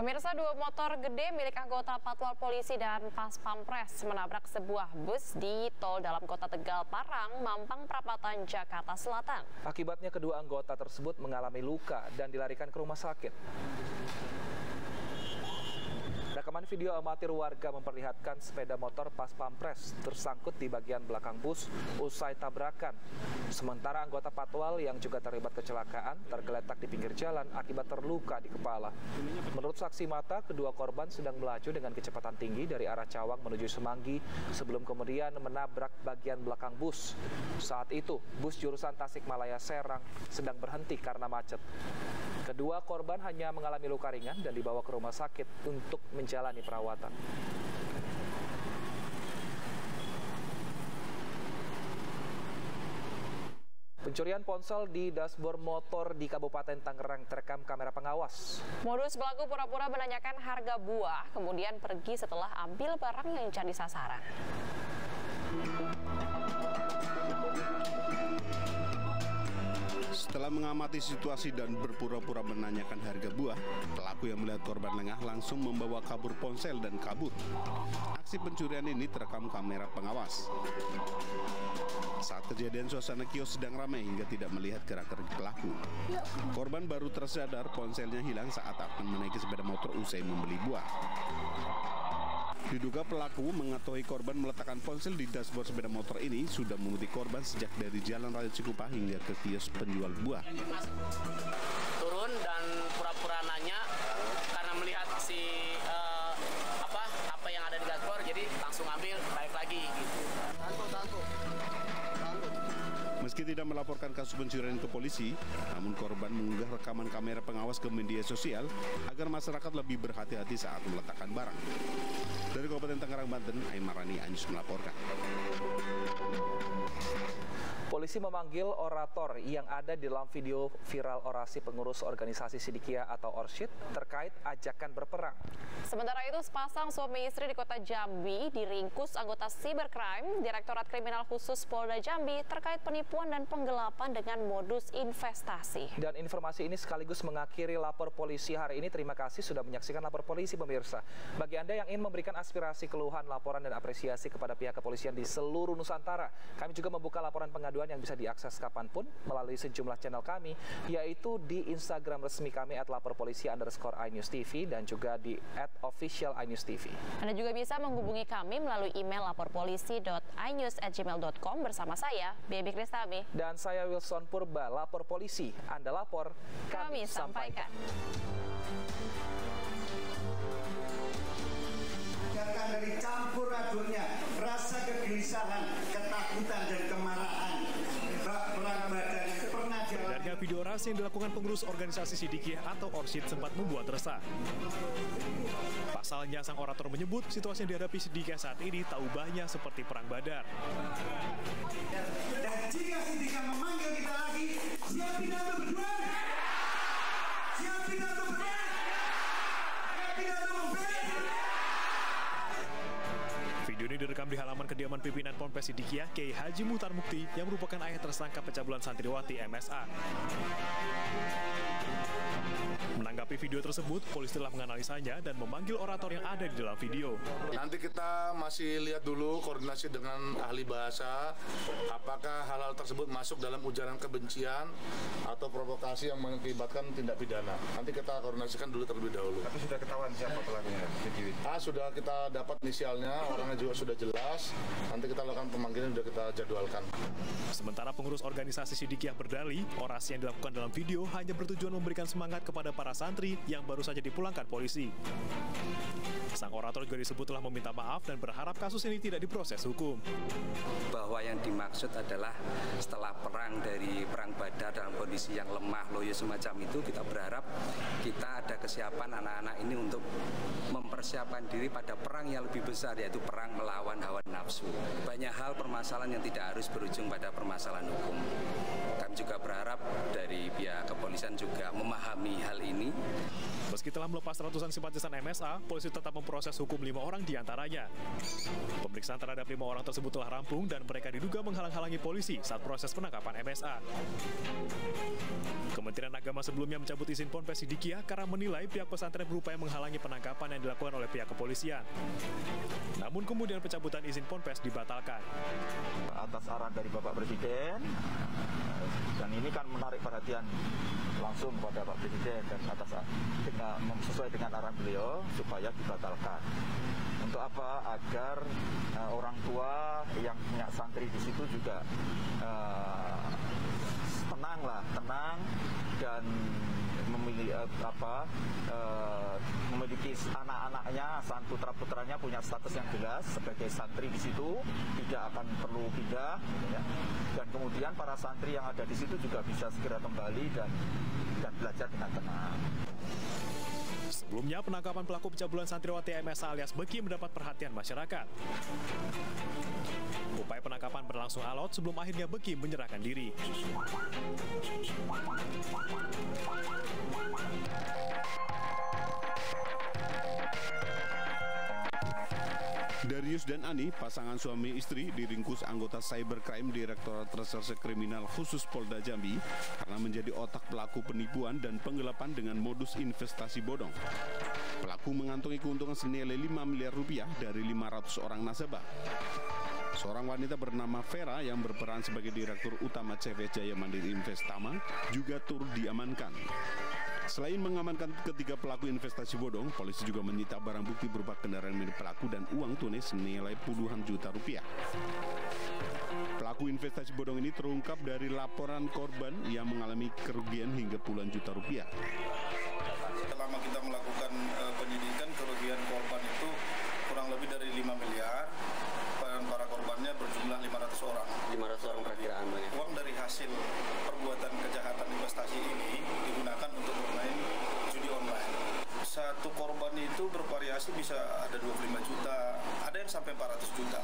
Pemirsa, dua motor gede milik anggota Patwal Polisi dan Pas Pampres menabrak sebuah bus di tol dalam kota Tegal Parang, Mampang Perapatan, Jakarta Selatan. Akibatnya kedua anggota tersebut mengalami luka dan dilarikan ke rumah sakit. Rekaman video amatir warga memperlihatkan sepeda motor Pas Pampres tersangkut di bagian belakang bus usai tabrakan. Sementara anggota Patwal yang juga terlibat kecelakaan tergeletak di pinggir jalan akibat terluka di kepala. Menurut saksi mata, kedua korban sedang melaju dengan kecepatan tinggi dari arah Cawang menuju Semanggi sebelum kemudian menabrak bagian belakang bus. Saat itu, bus jurusan Tasikmalaya Serang sedang berhenti karena macet. Kedua korban hanya mengalami luka ringan dan dibawa ke rumah sakit untuk menjalani perawatan. Pencurian ponsel di dashboard motor di Kabupaten Tangerang terekam kamera pengawas. Modus pelaku pura-pura menanyakan harga buah, kemudian pergi setelah ambil barang yang jadi sasaran. Setelah mengamati situasi dan berpura-pura menanyakan harga buah, pelaku yang melihat korban lengah langsung membawa kabur ponsel dan kabur. Aksi pencurian ini terekam kamera pengawas. Saat kejadian, suasana kios sedang ramai hingga tidak melihat gerak-gerik pelaku. Korban baru tersadar ponselnya hilang saat akan menaiki sepeda motor usai membeli buah. Diduga pelaku mengetahui korban meletakkan ponsel di dashboard sepeda motor ini sudah mengikuti korban sejak dari Jalan Raya Cikupa hingga ke kios penjual buah. Turun dan pura-pura nanya karena melihat apa yang ada di dashboard, jadi langsung ambil, balik lagi gitu. Meski tidak melaporkan kasus pencurian ke polisi, namun korban mengunggah rekaman kamera pengawas ke media sosial agar masyarakat lebih berhati-hati saat meletakkan barang. Dari Kabupaten Tangerang, Banten, Aimarani Anyus melaporkan. Polisi memanggil orator yang ada di dalam video viral orasi pengurus organisasi Sidikiyah atau Orsyid terkait ajakan berperang. Sementara itu, sepasang suami istri di kota Jambi diringkus anggota cybercrime Direktorat Kriminal Khusus Polda Jambi terkait penipuan dan penggelapan dengan modus investasi. Dan informasi ini sekaligus mengakhiri lapor polisi hari ini. Terima kasih sudah menyaksikan lapor polisi, pemirsa. Bagi Anda yang ingin memberikan aspirasi, keluhan, laporan, dan apresiasi kepada pihak kepolisian di seluruh Nusantara, kami juga membuka laporan pengaduan yang bisa diakses kapanpun melalui sejumlah channel kami, yaitu di Instagram resmi kami @laporpolisi_iNewsTV dan juga di @official_iNewsTV. Anda juga bisa menghubungi kami melalui email laporpolisi.inews@gmail.com bersama saya, Baby Kristami. Dan saya Wilson Purba. Lapor Polisi, Anda lapor, kami sampaikan. Akan dari campur adurnya rasa kegelisahan, ketakutan, dan kemarahan. Perang badan pernah jalan. Beredarnya video orasi yang dilakukan pengurus organisasi Sidikiyah atau Orsyid sempat membuat resah. Pasalnya, sang orator menyebut situasi yang dihadapi Sidikiyah saat ini tak ubahnya seperti perang Badar. Dan jika Sidikiyah memanggil kita lagi, siap tidak untuk berjuang? Siap tidak untuk berjuang? Siap tidak untuk membela? Video ini direkam di halaman kediaman pimpinan Ponpes Sidikiyah Kiai Haji Muhtar Mukti yang merupakan ayah tersangka pencabulan santriwati MSA. Menanggapi video tersebut, polisi telah menganalisanya dan memanggil orator yang ada di dalam video. Nanti kita masih lihat dulu koordinasi dengan ahli bahasa, apakah hal-hal tersebut masuk dalam ujaran kebencian atau provokasi yang mengakibatkan tindak pidana. Nanti kita koordinasikan dulu terlebih dahulu. Tapi sudah ketahuan siapa pelakunya? Sudah kita dapat inisialnya, orangnya juga sudah jelas. Nanti kita lakukan pemanggilan, sudah kita jadwalkan. Sementara pengurus organisasi Sidikiyah berdalih, orasi yang dilakukan dalam video hanya bertujuan memberikan semangat kepada para santri yang baru saja dipulangkan polisi. Sang orator juga disebut telah meminta maaf dan berharap kasus ini tidak diproses hukum. Bahwa yang dimaksud adalah setelah perang Badar dalam kondisi yang lemah, loyo semacam itu, kita berharap kita ada kesiapan anak-anak ini untuk mempersiapkan diri pada perang yang lebih besar, yaitu perang melawan hawa nafsu. Banyak hal permasalahan yang tidak harus berujung pada permasalahan hukum. Kami juga berharap dari pihak kepolisian juga memahami hal ini. Meski telah melepas ratusan simpatisan MSA, polisi tetap memproses hukum 5 orang diantaranya. Pemeriksaan terhadap 5 orang tersebut telah rampung dan mereka diduga menghalang-halangi polisi saat proses penangkapan MSA. Kementerian Kementerian Agama sebelumnya mencabut izin Ponpes Sidikiyah karena menilai pihak pesantren berupaya menghalangi penangkapan yang dilakukan oleh pihak kepolisian. Namun kemudian pencabutan izin Ponpes dibatalkan. Atas arahan dari Bapak Presiden, dan ini kan menarik perhatian langsung kepada Pak Presiden dan sesuai dengan arahan beliau supaya dibatalkan. Untuk apa? Agar orang tua yang punya santri di situ juga tenang dan memiliki anak-anaknya, putra-putranya punya status yang jelas sebagai santri di situ, tidak akan perlu pindah, ya. Dan kemudian para santri yang ada di situ juga bisa segera kembali dan belajar dengan tenang. Sebelumnya, penangkapan pelaku pencabulan santriwati MSA alias Beki mendapat perhatian masyarakat. Upaya penangkapan berlangsung alot sebelum akhirnya Beki menyerahkan diri. Darius dan Ani, pasangan suami istri, diringkus anggota Cybercrime Direktorat Reserse Kriminal Khusus Polda Jambi karena menjadi otak pelaku penipuan dan penggelapan dengan modus investasi bodong. Pelaku mengantongi keuntungan senilai 5 miliar rupiah dari 500 orang nasabah. Seorang wanita bernama Vera yang berperan sebagai Direktur Utama CV Jaya Mandiri Investama juga turut diamankan. Selain mengamankan ketiga pelaku investasi bodong, polisi juga menyita barang bukti berupa kendaraan milik pelaku dan uang tunai senilai puluhan juta rupiah. Pelaku investasi bodong ini terungkap dari laporan korban yang mengalami kerugian hingga puluhan juta rupiah. Selama kita melakukan penyidikan, kerugian korban itu kurang lebih dari 5 miliar. Para korbannya berjumlah 500 orang. 500 orang perkiraan banyak. Uang dari hasil perbuatan kejahatan investasi ini digunakan untuk bermain judi online. Satu korban itu bervariasi, bisa ada 25 juta, ada yang sampai 400 juta.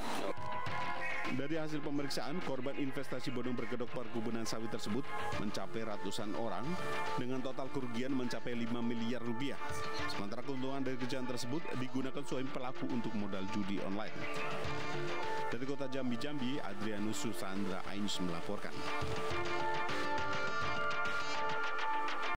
Dari hasil pemeriksaan, korban investasi bodong berkedok perkebunan sawit tersebut mencapai ratusan orang dengan total kerugian mencapai 5 miliar rupiah. Sementara keuntungan dari kejahatan tersebut digunakan suami pelaku untuk modal judi online. Dari Kota Jambi, Adrianus Susandra Ainus melaporkan.